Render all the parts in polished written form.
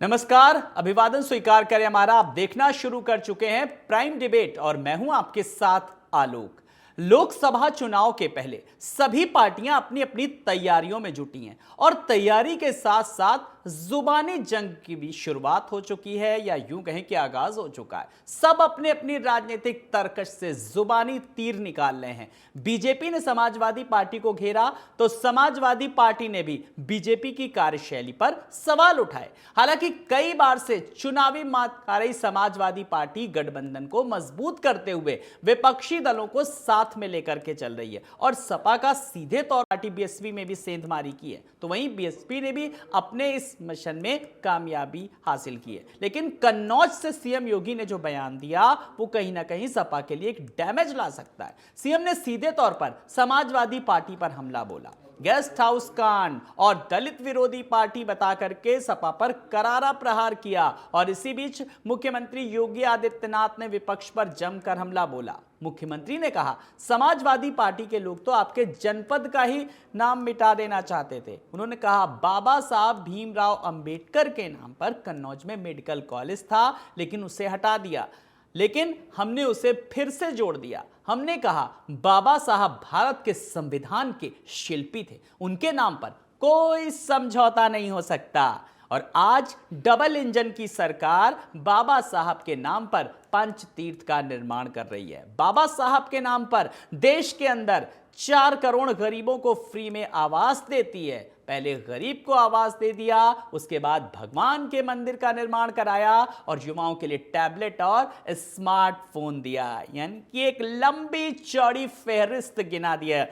नमस्कार, अभिवादन स्वीकार करें हमारा। आप देखना शुरू कर चुके हैं प्राइम डिबेट और मैं हूं आपके साथ आलोक। लोकसभा चुनाव के पहले सभी पार्टियां अपनी अपनी तैयारियों में जुटी हैं और तैयारी के साथ साथ जुबानी जंग की भी शुरुआत हो चुकी है या यूं कहें कि आगाज हो चुका है। सब अपने अपनी राजनीतिक तर्कश से जुबानी तीर निकाल रहे हैं। बीजेपी ने समाजवादी पार्टी को घेरा तो समाजवादी पार्टी ने भी बीजेपी की कार्यशैली पर सवाल उठाए। हालांकि कई बार से चुनावी मात खा रही समाजवादी पार्टी गठबंधन को मजबूत करते हुए विपक्षी दलों को साथ में लेकर के चल रही है और सपा का सीधे तौर पार्टी बीएसपी में भी सेंधमारी की है, तो वहीं बीएसपी ने भी अपने इस मिशन में कामयाबी हासिल की है। लेकिन कन्नौज से सीएम योगी ने जो बयान दिया वो कहीं ना कहीं सपा के लिए एक डैमेज ला सकता है। सीएम ने सीधे तौर पर समाजवादी पार्टी पर हमला बोला, गेस्ट हाउस कांड और दलित विरोधी पार्टी बता करके सपा पर करारा प्रहार किया और इसी बीच मुख्यमंत्री योगी आदित्यनाथ ने विपक्ष पर जमकर हमला बोला। मुख्यमंत्री ने कहा समाजवादी पार्टी के लोग तो आपके जनपद का ही नाम मिटा देना चाहते थे। उन्होंने कहा बाबा साहब भीमराव अंबेडकर के नाम पर कन्नौज में मेडिकल कॉलेज था लेकिन उसे हटा दिया, लेकिन हमने उसे फिर से जोड़ दिया। हमने कहा बाबा साहब भारत के संविधान के शिल्पी थे, उनके नाम पर कोई समझौता नहीं हो सकता। और आज डबल इंजन की सरकार बाबा साहब के नाम पर पंच तीर्थ का निर्माण कर रही है। बाबा साहब के नाम पर देश के अंदर 4 करोड़ गरीबों को फ्री में आवास देती है। पहले गरीब को आवास दे दिया, उसके बाद भगवान के मंदिर का निर्माण कराया और युवाओं के लिए टैबलेट और स्मार्टफोन दिया, यानी कि एक लंबी चौड़ी फहरिस्त गिना दिया।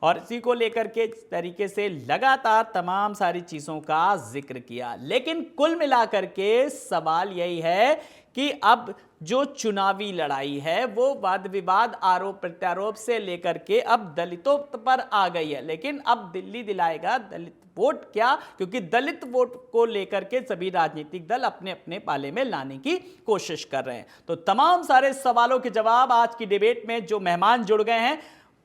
और इसी को लेकर के इस तरीके से लगातार तमाम सारी चीजों का जिक्र किया। लेकिन कुल मिलाकर के सवाल यही है कि अब जो चुनावी लड़ाई है वो वाद विवाद आरोप प्रत्यारोप से लेकर के अब दलितों पर आ गई है। लेकिन अब दिल्ली दिलाएगा दलित वोट क्या, क्योंकि दलित वोट को लेकर के सभी राजनीतिक दल अपने अपने पाले में लाने की कोशिश कर रहे हैं। तो तमाम सारे सवालों के जवाब आज की डिबेट में जो मेहमान जुड़ गए हैं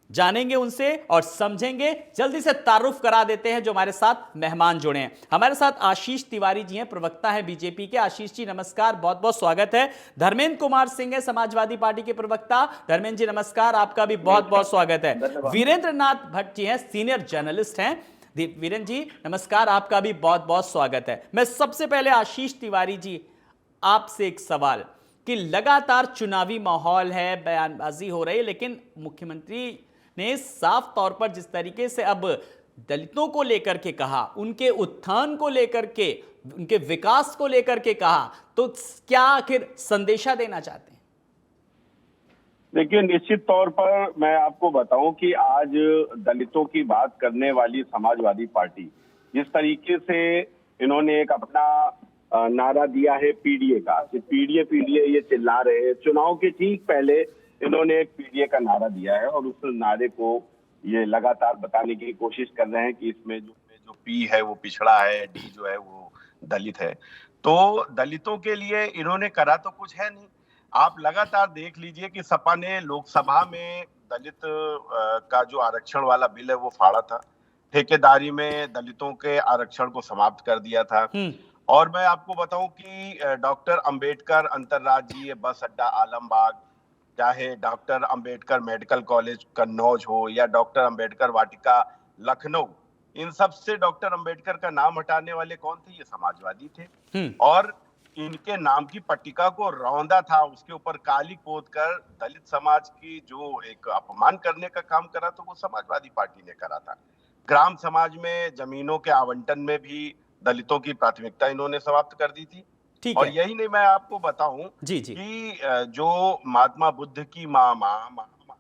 जानेंगे उनसे और समझेंगे। जल्दी से तारुफ करा देते हैं जो हमारे साथ मेहमान जुड़े हैं। हमारे साथ आशीष तिवारी जी हैं, प्रवक्ता हैं बीजेपी के। आशीष जी नमस्कार, बहुत बहुत स्वागत है। धर्मेंद्र कुमार सिंह है, समाजवादी पार्टी के प्रवक्ता। धर्मेंद्र जी नमस्कार, आपका भी बहुत बहुत स्वागत है। वीरेंद्र नाथ भट्ट जी हैं, सीनियर जर्नलिस्ट हैं। वीरेंद्र जी नमस्कार, आपका भी बहुत बहुत स्वागत है। मैं सबसे पहले आशीष तिवारी जी आपसे एक सवाल कि लगातार चुनावी माहौल है, बयानबाजी हो रही है, लेकिन मुख्यमंत्री ने साफ तौर पर जिस तरीके से अब दलितों को लेकर के कहा, उनके उत्थान को लेकर के, उनके विकास को लेकर के कहा, तो क्या आखिर संदेशा देना चाहते हैं? देखिए, निश्चित तौर पर मैं आपको बताऊं कि आज दलितों की बात करने वाली समाजवादी पार्टी जिस तरीके से इन्होंने एक अपना नारा दिया है पीडीए का, कि पीडीए पीडीए ये चिल्ला रहे हैं। चुनाव के ठीक पहले इन्होंने एक पीडीए का नारा दिया है और उस नारे को ये लगातार बताने की कोशिश कर रहे हैं कि इसमें जो पी है वो पिछड़ा है, डी जो है वो दलित है। तो दलितों के लिए इन्होंने करा तो कुछ है नहीं। आप लगातार देख लीजिए कि सपा ने लोकसभा में दलित का जो आरक्षण वाला बिल है वो फाड़ा था, ठेकेदारी में दलितों के आरक्षण को समाप्त कर दिया था। और मैं आपको बताऊं कि डॉक्टर अंबेडकर अंतरराज्यीय बस अड्डा आलमबाग, चाहे doctor Ambedkar medical college Kannauj हो या डॉक्टर अंबेडकर वाटिका लखनऊ, इन सब से डॉक्टर अंबेडकर का नाम हटाने वाले कौन थे? ये समाजवादी थे। और इनके नाम की पट्टिका को रौंदा था, उसके ऊपर काली पोत कर दलित समाज की जो एक अपमान करने का काम करा तो वो समाजवादी पार्टी ने करा था। ग्राम समाज में जमीनों के आवंटन में भी दलितों की प्राथमिकता इन्होंने समाप्त कर दी थी। और यही नहीं, मैं आपको बताऊं कि जो महात्मा बुद्ध की महामाया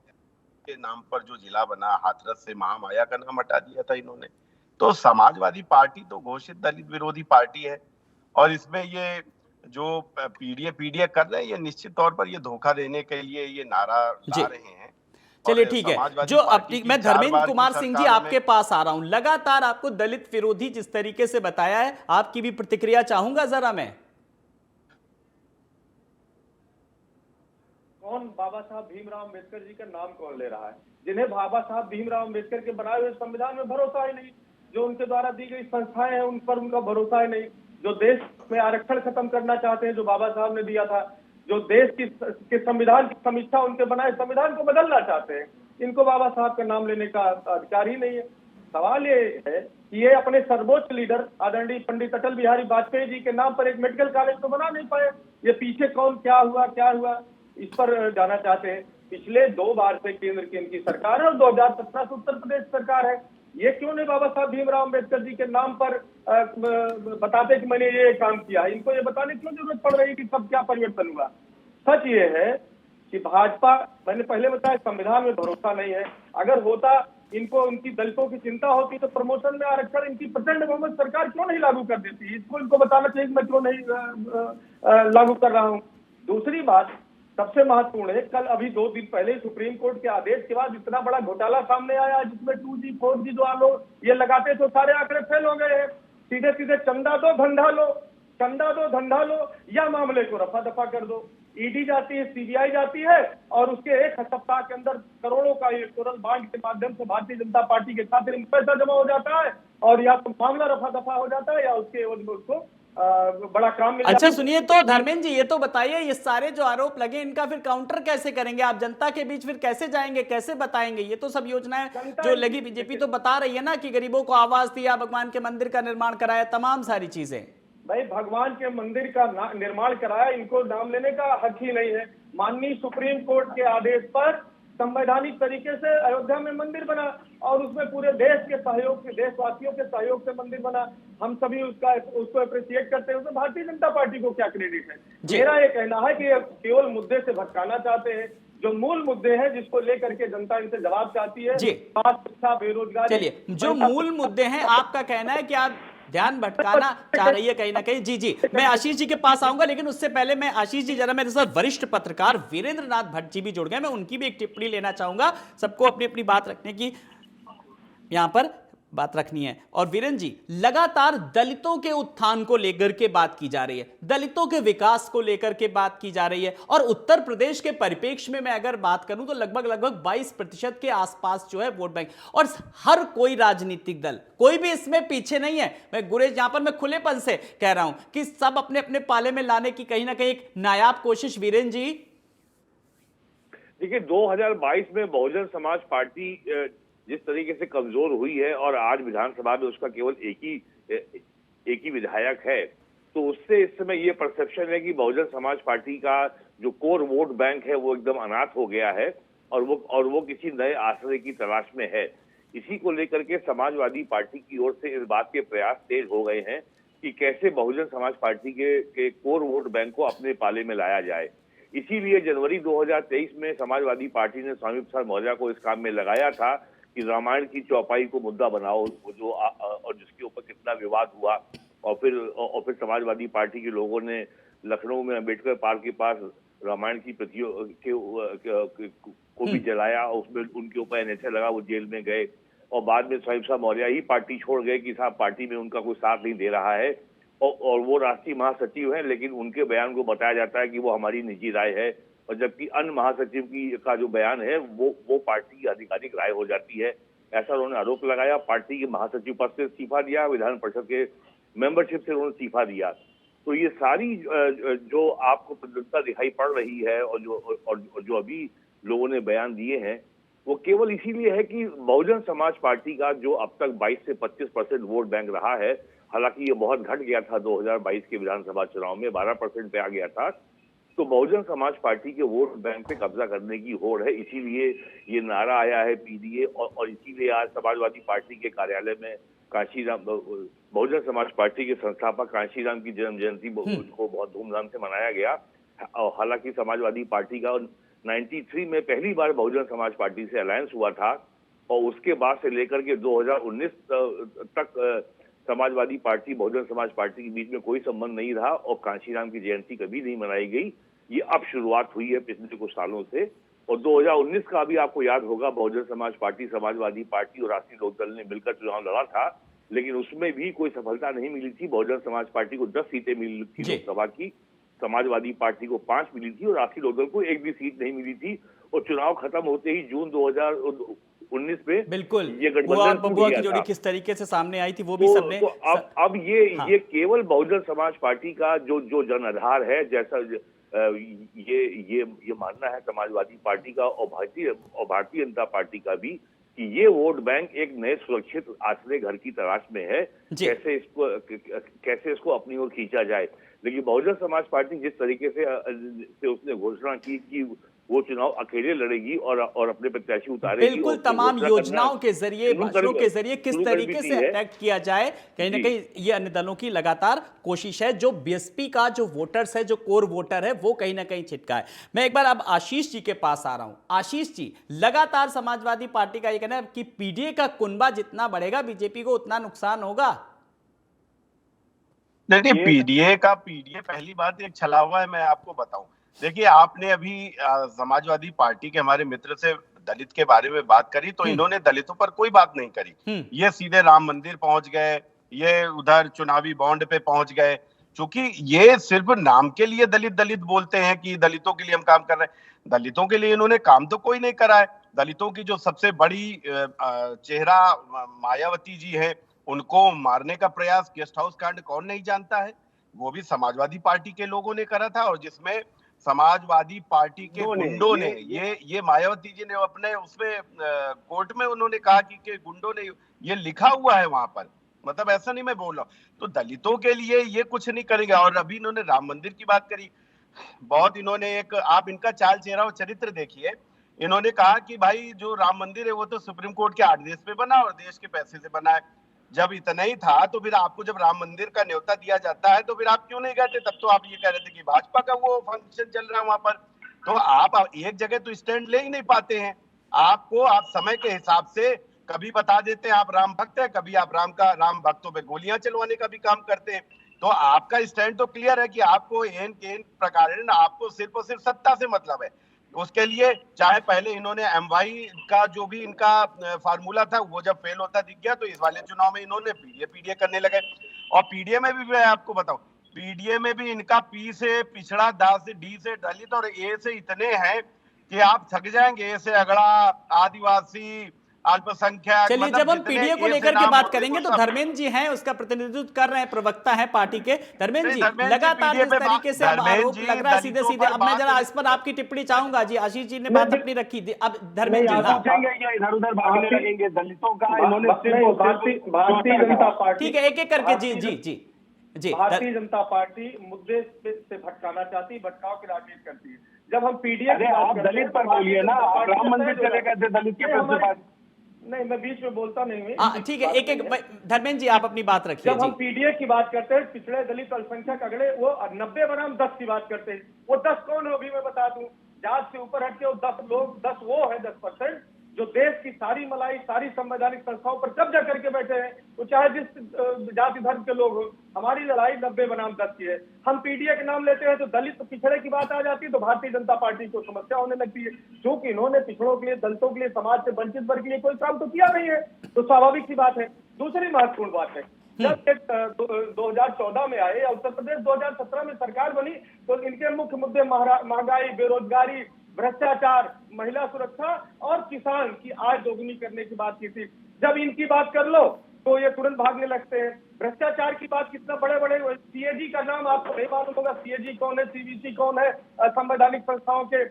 के नाम पर जो जिला बना हाथरस से महामाया का नाम हटा दिया था इन्होंने। तो समाजवादी पार्टी तो घोषित दलित विरोधी पार्टी है और इसमें ये जो पीडीए कर रहे हैं, ये निश्चित तौर पर ये धोखा देने के लिए ये नारा ला रहे हैं। चलिए ठीक है, जो अपनी मैं धर्मेंद्र कुमार सिंह जी आपके पास आ रहा हूं। लगातार आपको दलित विरोधी जिस तरीके से बताया है, आपकी भी प्रतिक्रिया चाहूंगा जरा मैं। कौन बाबा साहब भीमराव अंबेडकर जी का नाम कौन ले रहा है? जिन्हें बाबा साहब भीमराव अंबेडकर के बनाए हुए संविधान में भरोसा ही नहीं, जो उनके द्वारा दी गई संस्थाएं हैं उन पर उनका भरोसा ही नहीं, जो देश में आरक्षण खत्म करना चाहते हैं, जो बाबा साहब ने दिया था, जो देश के संविधान की समीक्षा उनके बनाए संविधान को बदलना चाहते हैं, इनको बाबा साहब का नाम लेने का अधिकार ही नहीं है। सवाल ये है कि ये अपने सर्वोच्च लीडर आदरणीय पंडित अटल बिहारी वाजपेयी जी के नाम पर एक मेडिकल कॉलेज तो बना नहीं पाए। ये पीछे कौन क्या हुआ इस पर जाना चाहते हैं। पिछले 2 बार से केंद्र की इनकी सरकार है और 2017 से उत्तर प्रदेश सरकार है। ये क्यों नहीं बाबा साहब भीमराव अम्बेडकर जी के नाम पर बताते कि मैंने ये काम किया है। इनको ये बताने क्यों जरूरत पड़ रही है कि कब क्या परिवर्तन हुआ। सच ये है कि भाजपा, मैंने पहले बताया, संविधान में भरोसा नहीं है। अगर होता, इनको उनकी दलितों की चिंता होती तो प्रमोशन में आरक्षण इनकी प्रचंड बहुमत सरकार क्यों नहीं लागू कर देती। इसको इनको बताना चाहिए कि मैं क्यों नहीं लागू कर रहा हूँ। दूसरी बात सबसे महत्वपूर्ण है, कल अभी 2 दिन पहले सुप्रीम कोर्ट के आदेश के बाद इतना बड़ा घोटाला सामने आया जिसमें 2G 4G जो लोग ये लगाते तो सारे आंकड़े फेल हो गए हैं। सीधे सीधे चंदा दो धंधा लो या मामले को रफा दफा कर दो। ईडी जाती है, सीबीआई जाती है और उसके 1 सप्ताह के अंदर करोड़ों का इलेक्टोरल बॉन्ड के माध्यम से भारतीय जनता पार्टी के खाते में पैसा जमा हो जाता है और या तो मामला रफा दफा हो जाता है या उसके एवज में उसको बड़ा काम मिल जाता है। अच्छा सुनिए, तो धर्मेंद्र जी ये तो बताइए, ये सारे जो आरोप लगे इनका फिर काउंटर कैसे करेंगे आप? जनता के बीच फिर कैसे जाएंगे, कैसे बताएंगे? ये तो सब योजनाएं जो लगी बीजेपी तो बता रही है ना कि गरीबों को आवास दिया, भगवान के मंदिर का निर्माण कराया, तमाम सारी चीजें। भाई भगवान के मंदिर का निर्माण कराया, इनको नाम लेने का हक ही नहीं है। माननीय सुप्रीम कोर्ट के आदेश पर संवैधानिक तरीके से अयोध्या में मंदिर बना और उसमें पूरे देश के सहयोग से, देशवासियों के सहयोग से मंदिर बना। हम सभी उसको अप्रिशिएट करते हैं। उसमें भारतीय जनता पार्टी को क्या क्रेडिट है? मेरा ये कहना है कि केवल मुद्दे से भटकाना चाहते हैं। जो मूल मुद्दे हैं जिसको लेकर के जनता इनसे जवाब चाहती है, शिक्षा, बेरोजगारी। चलिए, जो मूल मुद्दे हैं आपका कहना है कि आप ध्यान भटकाना चाह रही है कहीं ना कहीं। जी मैं आशीष जी के पास आऊंगा, लेकिन उससे पहले मैं आशीष जी, जरा मेरे साथ वरिष्ठ पत्रकार वीरेंद्र नाथ भट्ट जी भी जुड़ गए, मैं उनकी भी एक टिप्पणी लेना चाहूंगा। सबको अपनी अपनी बात रखने की यहां पर बात रखनी है। और वीरेंद्र जी, लगातार दलितों के उत्थान को लेकर के बात की जा रही है, दलितों के विकास को लेकर के बात की जा रही है, और उत्तर प्रदेश के परिप्रेक्ष्य में मैं अगर बात करूं तो लगभग 22% के आसपास जो है वोट बैंक, और हर कोई राजनीतिक दल, कोई भी इसमें पीछे नहीं है। मैं गुरेज यहां पर मैं खुलेपन से कह रहा हूं कि सब अपने अपने पाले में लाने की कहीं ना कहीं एक नायाब कोशिश। वीरेंद्र जी देखिए, 2022 में बहुजन समाज पार्टी जिस तरीके से कमजोर हुई है और आज विधानसभा में उसका केवल एक ही विधायक है, तो उससे इस समय ये परसेप्शन है कि बहुजन समाज पार्टी का जो कोर वोट बैंक है वो एकदम अनाथ हो गया है और वो किसी नए आश्रय की तलाश में है। इसी को लेकर के समाजवादी पार्टी की ओर से इस बात के प्रयास तेज हो गए हैं कि कैसे बहुजन समाज पार्टी के कोर वोट बैंक को अपने पाले में लाया जाए। इसीलिए जनवरी 2023 में समाजवादी पार्टी ने स्वामी प्रसाद मौर्य को इस काम में लगाया था कि रामायण की चौपाई को मुद्दा बनाओ, जो और जिसके ऊपर कितना विवाद हुआ, और फिर समाजवादी पार्टी के लोगों ने लखनऊ में अंबेडकर पार्क के पास रामायण की प्रतियों को भी जलाया और उसमें उनके ऊपर एनएचए लगा, वो जेल में गए और बाद में स्वामी प्रसाद मौर्य ही पार्टी छोड़ गए कि साहब पार्टी में उनका कोई साथ नहीं दे रहा है, और वो राष्ट्रीय महासचिव हैं, लेकिन उनके बयान को बताया जाता है कि वो हमारी निजी राय है, और जबकि अन्य महासचिव का जो बयान है वो पार्टी की आधिकारिक राय हो जाती है। ऐसा उन्होंने आरोप लगाया। पार्टी के महासचिव पद से इस्तीफा दिया, विधान परिषद के मेंबरशिप से उन्होंने इस्तीफा दिया। तो ये सारी जो आपको प्रदत्ता दिखाई पड़ रही है और जो अभी लोगों ने बयान दिए हैं, वो केवल इसीलिए है कि बहुजन समाज पार्टी का जो अब तक 22 से 25% वोट बैंक रहा है, हालांकि ये बहुत घट गया था 2022 के विधानसभा चुनाव में, 12% पे आ गया था, तो बहुजन समाज पार्टी के वोट बैंक पे कब्जा करने की होड़ है। इसीलिए ये नारा आया है पीडीए, और इसीलिए आज समाजवादी पार्टी के कार्यालय में कांशीराम, बहुजन समाज पार्टी के संस्थापक कांशीराम की जन्म जयंती को बहुत धूमधाम से मनाया गया। और हालांकि समाजवादी पार्टी का 93 में पहली बार बहुजन समाज पार्टी से अलायंस हुआ था, और उसके बाद से लेकर के 2019 तक समाजवादी पार्टी बहुजन समाज पार्टी के बीच में कोई संबंध नहीं रहा और कांशीराम की जयंती कभी नहीं मनाई गई। ये अब शुरुआत हुई है पिछले कुछ सालों से, और 2019 का भी आपको याद होगा, बहुजन समाज पार्टी, समाजवादी पार्टी और राष्ट्रीय लोकदल ने मिलकर चुनाव लड़ा था, लेकिन उसमें भी कोई सफलता नहीं मिली थी। बहुजन समाज पार्टी को 10 सीटें मिली थी लोकसभा की, समाजवादी पार्टी को 5 मिली थी और राष्ट्रीय लोकदल को 1 भी सीट नहीं मिली थी। और चुनाव खत्म होते ही जून 2019 में बिल्कुल, ये बुआ और गठबंधन टूट बबुआ गया की जोड़ी था। किस तरीके से सामने आई थी वो भी तो, सबने तो अब हाँ। ये केवल बहुजन समाज पार्टी का जो जन आधार है, जैसा ये मानना है समाजवादी पार्टी का और भारतीय जनता पार्टी का भी, कि ये वोट बैंक एक नए सुरक्षित आश्रय घर की तलाश में है, जी। कैसे इसको अपनी ओर खींचा जाए। लेकिन बहुजन समाज पार्टी जिस तरीके से उसने घोषणा की कि वो चुनाव अकेले लड़ेगी और अपने प्रत्याशी उतारेगी, बिल्कुल और तमाम घोषणा योजनाओं करना के जरिए, भाषणों के जरिए किस शुरू कर भी तरीके दी से है। अटैक किया जाए, कहीं ना जी। कहीं ये अन्य दलों की लगातार कोशिश है। जो बीएसपी का जो वोटर्स है, जो कोर वोटर है, वो कहीं ना कहीं छिटका है। मैं एक बार अब आशीष जी के पास आ रहा हूं। आशीष जी, लगातार समाजवादी पार्टी का ये कहना है कि पीडीए का कुनबा जितना बढ़ेगा बीजेपी को उतना नुकसान होगा। नहीं, पीडीए पहली बात एक छला हुआ है, मैं आपको बताऊं। देखिए, आपने अभी समाजवादी पार्टी के हमारे मित्र से दलित के बारे में बात करी, तो इन्होंने दलितों पर कोई बात नहीं करी। ये सीधे राम मंदिर पहुंच गए, ये उधर चुनावी बॉन्ड पे पहुंच गए। क्योंकि ये सिर्फ नाम के लिए दलित दलित बोलते हैं कि दलितों के लिए हम काम कर रहे हैं। दलितों के लिए इन्होंने काम तो कोई नहीं करा है। दलितों की जो सबसे बड़ी चेहरा मायावती जी है, उनको मारने का प्रयास, गेस्ट हाउस कांड कौन नहीं जानता है, वो भी समाजवादी पार्टी के लोगों ने करा था। और जिसमें समाजवादी पार्टी के गुंडों ने ये मायावती जी ने अपने उसमें कोर्ट में उन्होंने कहा कि गुंडों ने ये लिखा हुआ है वहां पर, मतलब ऐसा नहीं मैं बोल रहा हूं। तो दलितों के लिए ये कुछ नहीं करेगा। और अभी इन्होंने राम मंदिर की बात करी, बहुत इन्होंने आप इनका चाल चेहरा और चरित्र देखिए। इन्होंने कहा कि भाई जो राम मंदिर है वो तो सुप्रीम कोर्ट के आदेश पे बना और देश के पैसे से बना है। जब इतना ही था तो फिर आपको जब राम मंदिर का न्योता दिया जाता है तो फिर आप क्यों नहीं गए थे? तब तो आप ये कह रहे थे कि भाजपा का वो फंक्शन चल रहा है वहां पर। तो आप एक जगह तो स्टैंड ले ही नहीं पाते हैं। आप समय के हिसाब से कभी बता देते हैं आप राम भक्त है, कभी आप राम भक्तों पे गोलियां चलवाने का भी काम करते हैं। तो आपका स्टैंड तो क्लियर है कि आपको एन प्रकार आपको सिर्फ और सिर्फ सत्ता से मतलब है। उसके लिए चाहे पहले इन्होंने एमवाई का जो भी इनका फार्मूला था वो जब फेल होता दिख गया, तो इस वाले चुनाव में इन्होंने पीडीए करने लगे। और पीडीए में भी मैं आपको बताऊं, पीडीए में भी इनका पी से पिछड़ा, दा से डी से दलित और ए से इतने हैं कि आप थक जाएंगे। ए से अगड़ा, आदिवासी, अल्पसंख्यक। चलिए, मतलब जब हम पीडीए को लेकर के बात करेंगे तो धर्मेंद्र जी हैं, उसका प्रतिनिधित्व कर रहे हैं, प्रवक्ता हैं पार्टी के। धर्मेंद्र जी, लगातार जिस तरीके से अब आरोप लग रहा है सीधे सीधे, अब मैं जरा इस पर आपकी टिप्पणी चाहूंगा। जी, आशीष जी ने बात अपनी रखी थी, अब धर्मेंद्र जी। इधर उधर भागने लगेंगे दलितों का। इन्होंने भारतीय जनता पार्टी, ठीक है, एक एक करके। जी जी जी जी। भारतीय जनता पार्टी मुद्दे से भटकाना चाहती, भटकाव की राजनीति करती है। जब हम पीडीए की बात करते हैं, दलित पर बोलिए ना, आप राम मंदिर चले गए थे दलित के पास। नहीं, मैं बीच में बोलता नहीं हूँ। ठीक है, एक एक धर्मेंद्र जी आप अपनी बात रखिए। जब हम पीडीए की बात करते हैं, पिछड़े दलित अल्पसंख्यक अगड़े, वो 90 बनाम 10 की बात करते हैं। वो 10 कौन है भी मैं बता दूं। जात से ऊपर हटके वो 10 लोग, 10 वो है, 10% जो देश की सारी मलाई, सारी संवैधानिक संस्थाओं पर कब्जा करके बैठे हैं, वो चाहे जिस जाति धर्म के लोग हो। हमारी लड़ाई 90 बनाम 10 की है। हम पीडीए के नाम लेते हैं तो दलित पिछड़े की बात आ जाती है, तो भारतीय जनता पार्टी को समस्या होने लगती है। क्योंकि इन्होंने पिछड़ों के लिए, दलितों के लिए, समाज से वंचित वर्ग के लिए कोई काम तो किया नहीं है, तो स्वाभाविक सी बात है। दूसरी महत्वपूर्ण बात है, जब 2014 में आए, उत्तर प्रदेश 2017 में सरकार बनी, तो इनके मुख्य मुद्दे महंगाई, बेरोजगारी, भ्रष्टाचार, महिला सुरक्षा और किसान की आय दोगुनी करने की बात की थी। जब इनकी बात कर लो तो ये तुरंत भागने लगते हैं। भ्रष्टाचार की बात, कितना बड़े बड़े सीएजी का नाम आपको नहीं मालूम होगा। सीएजी कौन है, सीवीसी कौन है, संवैधानिक संस्थाओं के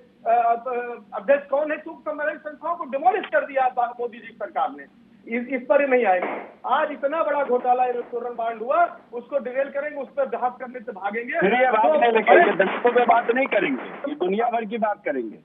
अध्यक्ष कौन है। सूक्ष्म संवैधानिक संस्थाओं को डिमोलिश कर दिया मोदी जी सरकार ने। इस पर ही नहीं आएंगे। आज इतना बड़ा घोटाला रेस्टोरेंट बांड हुआ, उसको डिवेल करेंगे, उस पर बहस करने से भागेंगे। दलितों पर बात नहीं करेंगे, ये दुनिया भर की बात करेंगे,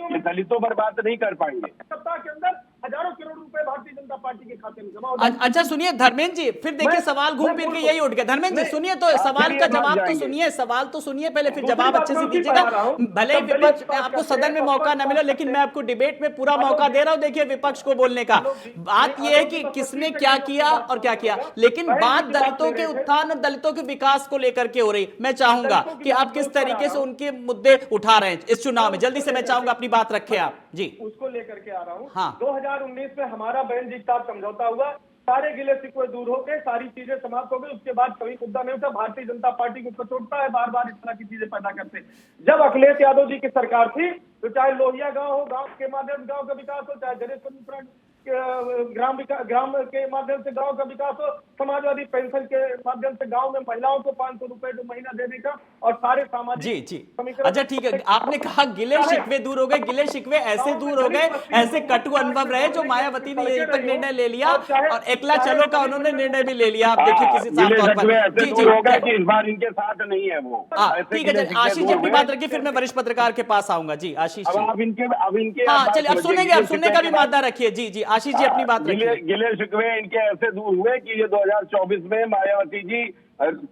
ये दलितों पर बात नहीं कर पाएंगे। सप्ताह के अंदर हजारों करोड़ रुपए भारतीय जनता पार्टी के खाते में जमा हो। अच्छा सुनिए धर्मेंद्र जी, फिर देखिए सवाल घूम फिर के यही उठ गया। धर्मेंद्र जी सुनिए, तो सवाल का जवाब तो सुनिए, सवाल तो सुनिए पहले, फिर जवाब अच्छे से दीजिएगा। भले ही विपक्ष में आपको सदन में मौका न मिला, लेकिन मैं आपको डिबेट में पूरा मौका दे रहा हूं। देखिए, विपक्ष को बोलने का बात यह है कि किसने क्या किया और क्या किया, लेकिन बात दलितों के उत्थान और दलितों के विकास को लेकर के हो रही। मैं चाहूंगा कि आप किस तरीके से उनके मुद्दे उठा रहे हैं इस चुनाव में, जल्दी से मैं चाहूंगा अपनी बात रखें आप। जी, उसको लेकर के आ रहा हूँ। हाँ। 2019 में हमारा बहन जी का समझौता हुआ, सारे गिले शिकवे दूर हो गए, सारी चीजें समाप्त हो गई। उसके बाद कोई मुद्दा नहीं उठा। भारतीय जनता पार्टी को कचोटता है, बार बार इस तरह की चीजें पैदा करते। जब अखिलेश यादव जी की सरकार थी, तो चाहे लोहिया गांव हो, गांव के माध्यम गांव का विकास हो, चाहे जरेश्वर ग्राम के माध्यम से गांव का विकास हो, समाजवादी पेंशन के माध्यम से गांव में महिलाओं को 500 रुपए जो महीना देने का, और सारे सामाजिक जी जी समीकरण। अच्छा ठीक है, आपने कहा गिले शिकवे दूर हो गए, गिले शिकवे ऐसे दूर हो गए, ऐसे कटु अनुभव रहे जो मायावती ने यही तक निर्णय ले लिया और एकला चलो का उन्होंने निर्णय भी ले लिया। आप देखिए किसी साफ तौर पर जी जी होगा कि इस बार इनके साथ नहीं है वो। ठीक है, आशीष जी अपनी बात रखिए, फिर मैं वरिष्ठ पत्रकार के पास आऊंगा। जी आशीष जी, अब इनके हाँ चलिए अब सुनेंगे, अब सुनने का भी मादा रखिए। जी जी आशीष जी अपनी बात रखिए। गिले शिकवे इनके ऐसे दूर हुए कि ये 2024 में मायावती जी,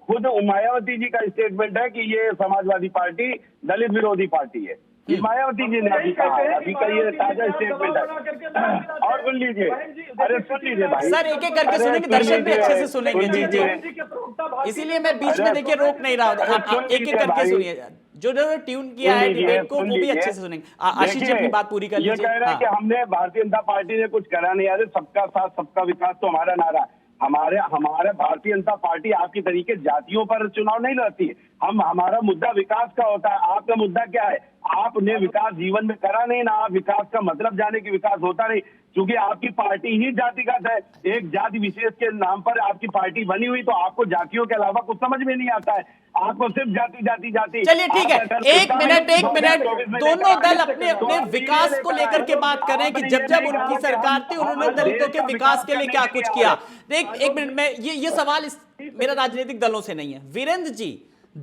खुद मायावती जी का स्टेटमेंट है कि ये समाजवादी पार्टी दलित विरोधी पार्टी है। ये मायावती जी ने अभी कहा है, अभी का ये ताजा स्टेटमेंट है। और सुन लीजिए, अरे सुन लीजिए भाई, सर एक एक करके सुनेंगे, दर्शक भी अच्छे से सुनेंगे। जी जी इसीलिए मैं बीच में देखिए रोक नहीं रहा हूं, आप एक एक करके सुनिए। जो ट्यून किया है डिबेट को वो भी अच्छे से सुनेंगे। आशीष जी अपनी बात पूरी कर लीजिए। ये कह रहा है कि हमने भारतीय जनता पार्टी ने कुछ करा नहीं। अरे सबका साथ सबका विकास तो हमारा नारा है। हमारे भारतीय जनता पार्टी आपकी तरीके जातियों पर चुनाव नहीं लड़ती है। हमारा मुद्दा विकास का होता है। आपका मुद्दा क्या है? आपने विकास जीवन में करा नहीं ना, आप विकास का मतलब जाने कि विकास होता नहीं, क्योंकि आपकी पार्टी ही जातिगत है। एक जाति विशेष के नाम पर आपकी पार्टी बनी हुई, तो आपको जातियों के अलावा कुछ समझ में नहीं आता है। आपको सिर्फ जाति जाति जाति। चलिए ठीक है, एक मिनट दोनों दल अपने अपने विकास को लेकर के बात करें कि जब जब उनकी सरकार थी उन्होंने दलितों के विकास के लिए क्या कुछ किया। एक मिनट में ये सवाल मेरा राजनीतिक दलों से नहीं है। वीरेंद्र जी,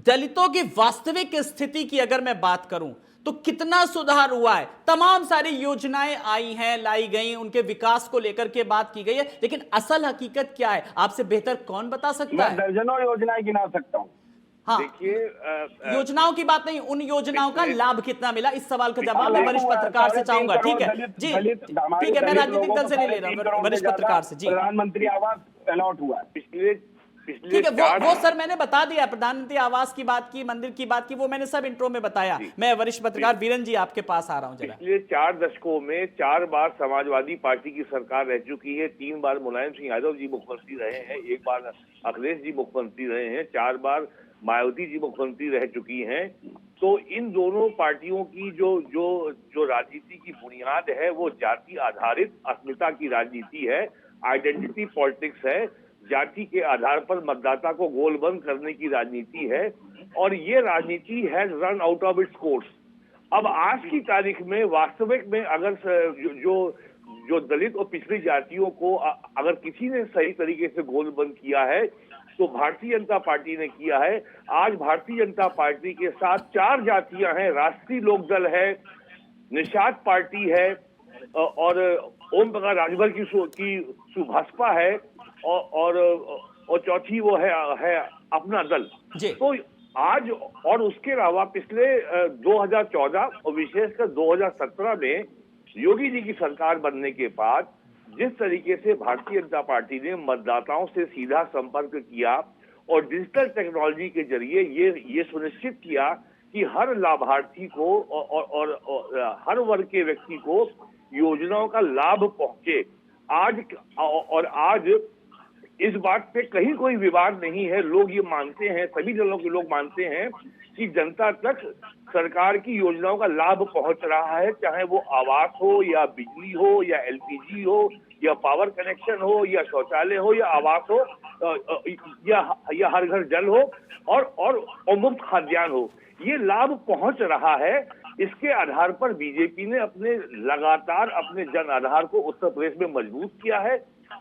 दलितों की वास्तविक स्थिति की अगर मैं बात करूं तो कितना सुधार हुआ है? तमाम सारी योजनाएं आई हैं, लाई गई, उनके विकास को लेकर के बात की गई है, लेकिन असल हकीकत क्या है आपसे बेहतर कौन बता सकता है? मैं दर्जनों योजनाएं गिना सकता हूं। हाँ देखिए योजनाओं की बात नहीं, उन योजनाओं का लाभ कितना मिला, इस सवाल का जवाब मैं वरिष्ठ पत्रकार से चाहूंगा। ठीक है जी, ठीक है, मैं राजनीतिक दल से नहीं ले रहा हूं, वरिष्ठ पत्रकार से। जी प्रधानमंत्री आवास अलॉट हुआ है ठीक है, वो सर मैंने बता दिया, प्रधानमंत्री आवास की बात की, मंदिर की बात की, वो मैंने सब इंट्रो में बताया। मैं वरिष्ठ पत्रकार वीरेंद्र जी आपके पास आ रहा हूं जरा। पिछले 4 दशकों में 4 बार समाजवादी पार्टी की सरकार रह चुकी है। 3 बार मुलायम सिंह यादव जी मुख्यमंत्री रहे हैं, 1 बार अखिलेश जी मुख्यमंत्री रहे हैं, 4 बार मायावती जी मुख्यमंत्री रह चुकी हैं। तो इन दोनों पार्टियों की जो राजनीति की बुनियाद है वो जाति आधारित अस्मिता की राजनीति है, आइडेंटिटी पॉलिटिक्स है, जाति के आधार पर मतदाता को गोलबंद करने की राजनीति है, और ये राजनीति has run out of its course. अब आज की तारीख में वास्तविक में अगर जो दलित और पिछड़ी जातियों को अगर किसी ने सही तरीके से गोलबंद किया है तो भारतीय जनता पार्टी ने किया है। आज भारतीय जनता पार्टी के साथ 4 जातियां हैं, राष्ट्रीय लोकदल है, निषाद पार्टी है, और ओम प्रकाश राजभर की सुभाषपा है, और चौथी वो है अपना दल। तो आज और उसके अलावा पिछले 2014 और विशेषकर 2017 में योगी जी की सरकार बनने के बाद जिस तरीके से भारतीय जनता पार्टी ने मतदाताओं से सीधा संपर्क किया और डिजिटल टेक्नोलॉजी के जरिए ये सुनिश्चित किया कि हर लाभार्थी को और हर वर्ग के व्यक्ति को योजनाओं का लाभ पहुंचे। आज इस बात पे कहीं कोई विवाद नहीं है। लोग ये मानते हैं, सभी दलों के लोग मानते हैं कि जनता तक सरकार की योजनाओं का लाभ पहुंच रहा है, चाहे वो आवास हो या बिजली हो या एलपीजी हो या पावर कनेक्शन हो या शौचालय हो या आवास हो या हर घर जल हो और मुफ्त खाद्यान्न हो। ये लाभ पहुंच रहा है। इसके आधार पर बीजेपी ने लगातार अपने जन आधार को उत्तर प्रदेश में मजबूत किया है,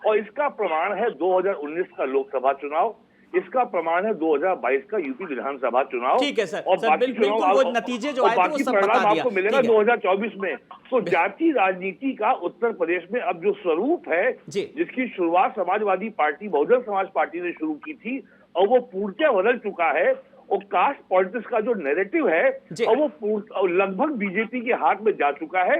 और इसका प्रमाण है 2019 का लोकसभा चुनाव, इसका प्रमाण है 2022 का यूपी विधानसभा चुनाव। ठीक है सर, और बाकी बिल्कुल वो नतीजे जो आए थे वो सब बता दिया। आपको मिलेगा 2024 में। तो जाति राजनीति का उत्तर प्रदेश में अब जो स्वरूप है, जिसकी शुरुआत समाजवादी पार्टी, बहुजन समाज पार्टी ने शुरू की थी, और वो पूर्णतः बदल चुका है। और कास्ट पॉलिटिक्स का जो नैरेटिव है और वो लगभग बीजेपी के हाथ में जा चुका है,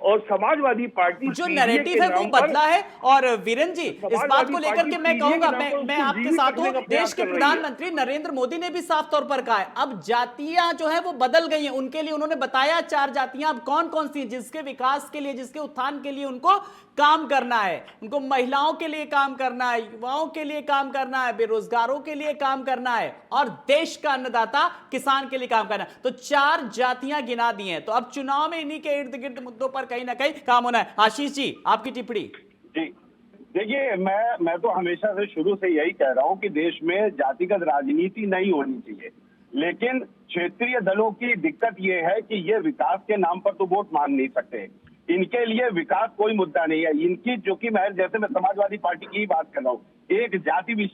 और समाजवादी पार्टी जो नैरेटिव है वो बदला है। और वीरेंद्र जी, इस बात को लेकर के मैं कहूंगा, मैं आपके साथ हूं, देश के प्रधानमंत्री नरेंद्र मोदी ने भी साफ तौर पर कहा है अब जातियां जो है वो बदल गई हैं। उनके लिए उन्होंने बताया 4 जातियां अब कौन कौन सी, जिसके विकास के लिए, जिसके उत्थान के लिए उनको काम करना है। उनको महिलाओं के लिए काम करना है, युवाओं के लिए काम करना है, बेरोजगारों के लिए काम करना है, और देश देश का अन्नदाता किसान के लिए काम करना। तो 4 जातियां गिना दी हैं, तो अब चुनाव में इन्हीं के इर्द गिर्द मुद्दों पर कहीं ना कहीं काम होना है। आशीष जी, आपकी टिप्पणी। जी देखिए, मैं तो हमेशा से शुरू से यही कह रहा हूं कि देश में जातिगत राजनीति नहीं होनी चाहिए, लेकिन क्षेत्रीय दलों की दिक्कत ये है कि ये विकास के नाम पर तो वोट मांग नहीं सकते। इनके लिए विकास कोई मुद्दा नहीं है। इनकी, जो कि मैं जैसे मैं समाजवादी पार्टी की ही बात कर रहा हूँ, एक जाति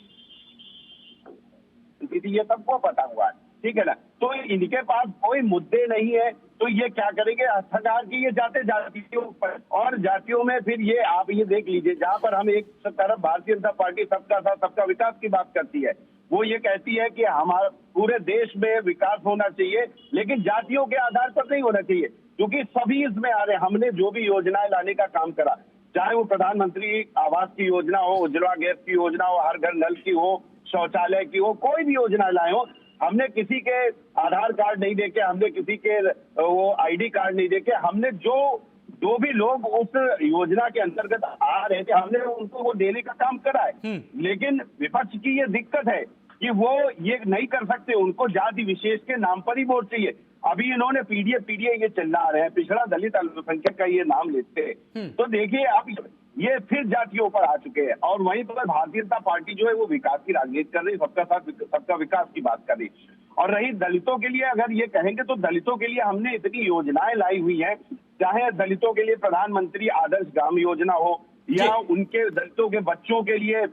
ये सबको पता हुआ है, ठीक है ना। तो इनके पास कोई मुद्दे नहीं है, तो ये क्या करेंगे, सरकार की ये जाते जातियों पर, और जातियों में फिर ये आप ये देख लीजिए, जहां पर हम एक तरफ भारतीय जनता पार्टी सबका साथ सबका विकास की बात करती है, वो ये कहती है कि हमारा पूरे देश में विकास होना चाहिए, लेकिन जातियों के आधार पर नहीं होना चाहिए, क्योंकि सभी इसमें आ रहे हैं। हमने जो भी योजनाएं लाने का काम करा, चाहे वो प्रधानमंत्री आवास की योजना हो, उज्ज्वला गैस की योजना हो, हर घर नल की हो, शौचालय की हो, कोई भी योजना लाए हो, हमने किसी के आधार कार्ड नहीं देके, हमने किसी के वो आईडी कार्ड नहीं देके, हमने जो भी लोग उस योजना के अंतर्गत आ रहे थे, हमने उनको वो देने का काम करा है। लेकिन विपक्ष की ये दिक्कत है कि वो ये नहीं कर सकते, उनको जाति विशेष के नाम पर ही वोट चाहिए। अभी इन्होंने पीडीए ये चिल्ला रहे हैं, पिछड़ा दलित अल्पसंख्यक का ये नाम लेते हैं, तो देखिए अब ये फिर जातियों पर आ चुके हैं। और वहीं पर भारतीय जनता पार्टी जो है वो विकास की राजनीति कर रही, सबका साथ सबका विकास की बात कर रही। और रही दलितों के लिए, अगर ये कहेंगे तो दलितों के लिए हमने इतनी योजनाएं लाई हुई हैं, चाहे दलितों के लिए प्रधानमंत्री आदर्श ग्राम योजना हो, या उनके दलितों के बच्चों के लिए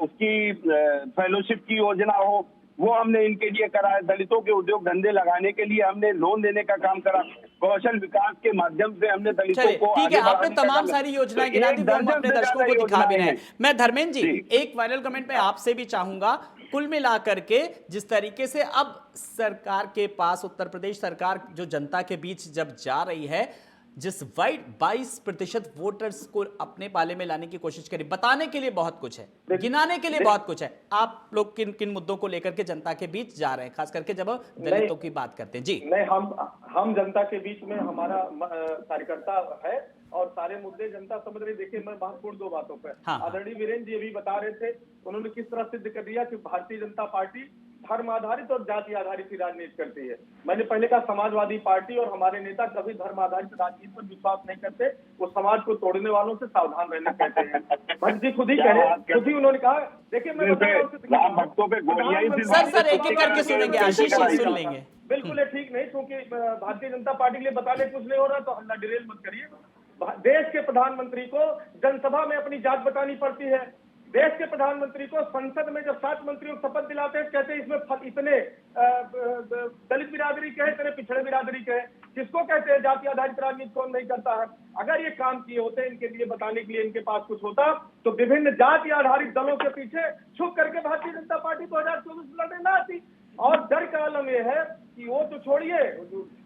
उसकी फेलोशिप की योजना हो, वो हमने इनके लिए करा है। दलितों के उद्योग धंधे लगाने के लिए हमने लोन देने का काम करा, कौशल विकास के माध्यम से हमने दलितों को ठीक है, आपने तमाम सारी योजनाएं गिना दी, वो हम अपने दर्शकों को दिखा भी रहे हैं। मैं धर्मेंद्र जी एक फाइनल कमेंट में आपसे भी चाहूंगा, कुल मिलाकर के जिस तरीके से अब सरकार के पास, उत्तर प्रदेश सरकार जो जनता के बीच जब जा रही है, जिस 22% वोटर्स को अपने पाले में लाने की कोशिश करी, बताने के लिए बहुत कुछ है, गिनाने के लिए बहुत कुछ है, आप लोग किन किन मुद्दों को लेकर के जनता के बीच जा रहे हैं, खास करके जब दलितों की बात करते हैं? जी नहीं, हम जनता के बीच में हमारा कार्यकर्ता है और सारे मुद्दे जनता समझ रही। देखिए, मैं महत्वपूर्ण 2 बातों पर, आदरणीय वीरेंद्र जी अभी बता रहे थे, उन्होंने किस तरह सिद्ध कर दिया कि भारतीय जनता पार्टी धर्म आधारित और जाति आधारित ही राजनीति करती है। मैंने पहले कहा, समाजवादी पार्टी और हमारे नेता कभी धर्म आधारित राजनीति पर विश्वास नहीं करते, वो समाज को तोड़ने वालों से सावधान रहना कहते हैं। भट्ट जी खुद ही उन्होंने कहा। देखिए, मैं बता रहा हूँ, सर एक एक करके सुनेंगे, आशीष जी सुन लेंगे। बिल्कुल ठीक नहीं, क्योंकि भारतीय जनता पार्टी के लिए बताने कुछ नहीं हो रहा, तो हल्ला डिरेल मत करिए। देश के प्रधानमंत्री को जनसभा में अपनी जात बतानी पड़ती है। देश के प्रधानमंत्री को संसद में जब 7 मंत्रियों को शपथ दिलाते हैं, कहते हैं इसमें इतने दलित बिरादरी के हैं, इतने पिछड़े बिरादरी के हैं। किसको कहते हैं जाति आधारित राजनीति? कौन नहीं करता है? अगर ये काम किए होते, इनके लिए बताने के लिए इनके पास कुछ होता, तो विभिन्न जाति आधारित दलों के पीछे छुप करके भारतीय जनता पार्टी 2024 में लड़ने न आती। और डर का आलम यह है कि वो तो छोड़िए,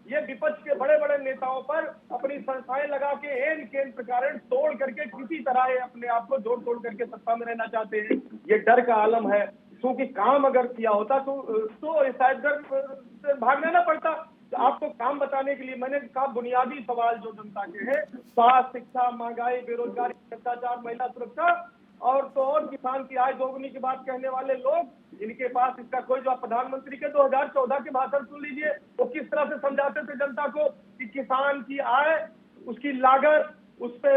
ये विपक्ष के बड़े बड़े नेताओं पर अपनी संस्थाएं लगा के एन केन प्रकार तोड़ करके किसी तरह अपने आप को जोड़ तोड़ करके सत्ता में रहना चाहते हैं। ये डर का आलम है, क्योंकि काम अगर किया होता तो शायद डर भागना ना पड़ता। तो आपको काम बताने के लिए मैंने कहा, बुनियादी सवाल जो जनता के हैं, स्वास्थ्य, शिक्षा, महंगाई, बेरोजगारी, भ्रष्टाचार, महिला सुरक्षा और तो और किसान की आय दोगुनी की बात कहने वाले लोग, इनके पास इसका कोई जवाब। प्रधानमंत्री के 2014 के भाषण सुन लीजिए, वो किस तरह से समझाते थे जनता को कि किसान की आय, उसकी लागत, उस पे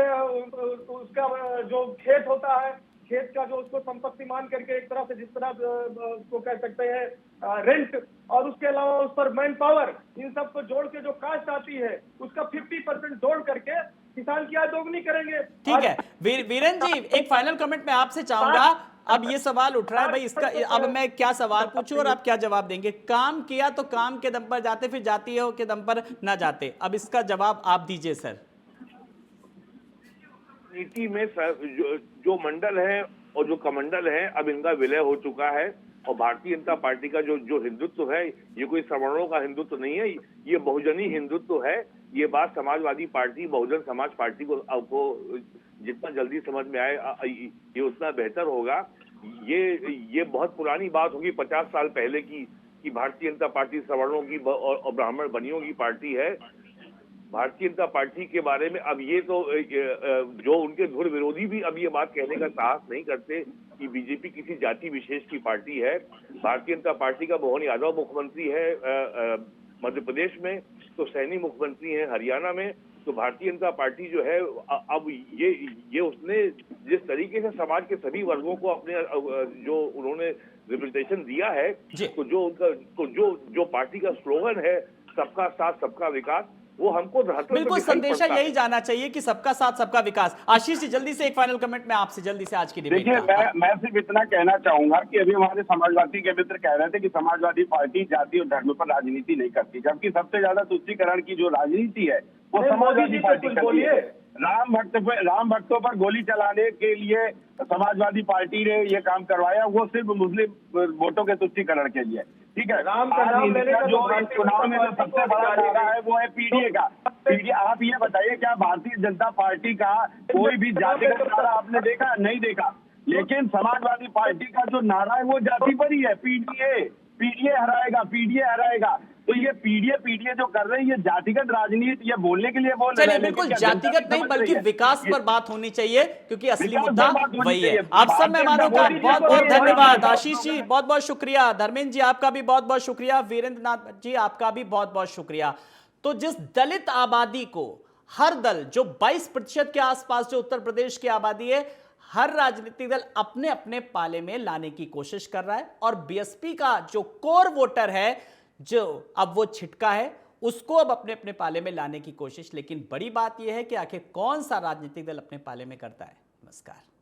उसका जो खेत होता है, खेत का जो उसको संपत्ति मान करके एक तरह से जिस तरह उसको कह सकते हैं रेंट, और उसके अलावा उस पर मैन पावर, इन सब को जोड़ के जो कास्ट आती है उसका 50% जोड़ करके किसान की आय दोगुनी करेंगे। ठीक है वीरेंद्र जी, एक फाइनल कमेंट मैं आपसे चाहूंगा। अब ये सवाल उठ रहा है भाई, इसका अब मैं क्या सवाल पूछूं और आप क्या जवाब देंगे? काम किया तो काम के दम पर जाते, फिर जातियों के दम पर ना जाते। अब इसका जवाब आप दीजिए सर। नीति में जो मंडल है और जो कमंडल है, अब इनका विलय हो चुका है। और भारतीय जनता पार्टी का जो हिंदुत्व है, ये कोई सवर्णों का हिंदुत्व नहीं है, ये बहुजनी हिंदुत्व है। ये बात समाजवादी पार्टी, बहुजन समाज पार्टी को जितना जल्दी समझ में आए ये उतना बेहतर होगा। ये बहुत पुरानी बात होगी, 50 साल पहले की, कि भारतीय जनता पार्टी सवर्णों की और ब्राह्मण बनियों की पार्टी है। भारतीय जनता पार्टी के बारे में अब ये तो जो उनके धुर विरोधी भी अब ये बात कहने का साहस नहीं करते कि बीजेपी किसी जाति विशेष की पार्टी है। भारतीय जनता पार्टी का मोहन यादव मुख्यमंत्री है मध्य प्रदेश में, तो सैनी मुख्यमंत्री है हरियाणा में। तो भारतीय जनता पार्टी जो है अब ये उसने जिस तरीके से समाज के सभी वर्गों को अपने जो उन्होंने रिप्रेजेंटेशन दिया है, तो जो उनका जो पार्टी का स्लोगन है सबका साथ सबका विकास, वो हमको बिल्कुल संदेशा यही जाना चाहिए कि सबका साथ सबका विकास। आशीष जी जल्दी से एक फाइनल कमेंट में आपसे जल्दी से आज की डिबेट। देखिए मैं सिर्फ इतना कहना चाहूंगा कि अभी हमारे समाजवादी के मित्र कह रहे थे कि समाजवादी पार्टी जाति और धर्म पर राजनीति नहीं करती, जबकि सबसे ज्यादा तुष्टीकरण की जो राजनीति है वो समाजवादी पार्टी करती है। राम भक्तों पर गोली चलाने के लिए समाजवादी पार्टी ने ये काम करवाया, वो सिर्फ मुस्लिम वोटों के तुष्टीकरण के लिए। ठीक है, राम का नाम लेने का जो इस चुनाव में जो सबसे बड़ा नारा है वो है पीडीए का। आप ये बताइए क्या भारतीय जनता पार्टी का कोई भी जातिगत नारा आपने देखा? नहीं देखा। लेकिन समाजवादी पार्टी का जो नारा है वो जाति पर ही है, पीडीए हराएगा, पीडीए हराएगा। तो ये पीडीए जो कर रहे हैं ये जातिगत राजनीति ये बोलने के लिए बोल रहे हैं। बिल्कुल जातिगत नहीं बल्कि विकास पर बात होनी चाहिए, क्योंकि असली मुद्दा वही है। आप सब मेहमानों का बहुत बहुत धन्यवाद। आशीष जी बहुत बहुत शुक्रिया, धर्मेंद्र जी आपका भी बहुत बहुत शुक्रिया, वीरेंद्र नाथ जी आपका भी बहुत बहुत शुक्रिया। तो जिस दलित आबादी को हर दल जो 22% के आसपास जो उत्तर प्रदेश की आबादी है, हर राजनीतिक दल अपने अपने पाले में लाने की कोशिश कर रहा है, और बीएसपी का जो कोर वोटर है जो अब वो छिटका है उसको अब अपने अपने पाले में लाने की कोशिश। लेकिन बड़ी बात यह है कि आखिर कौन सा राजनीतिक दल अपने पाले में करता है। नमस्कार।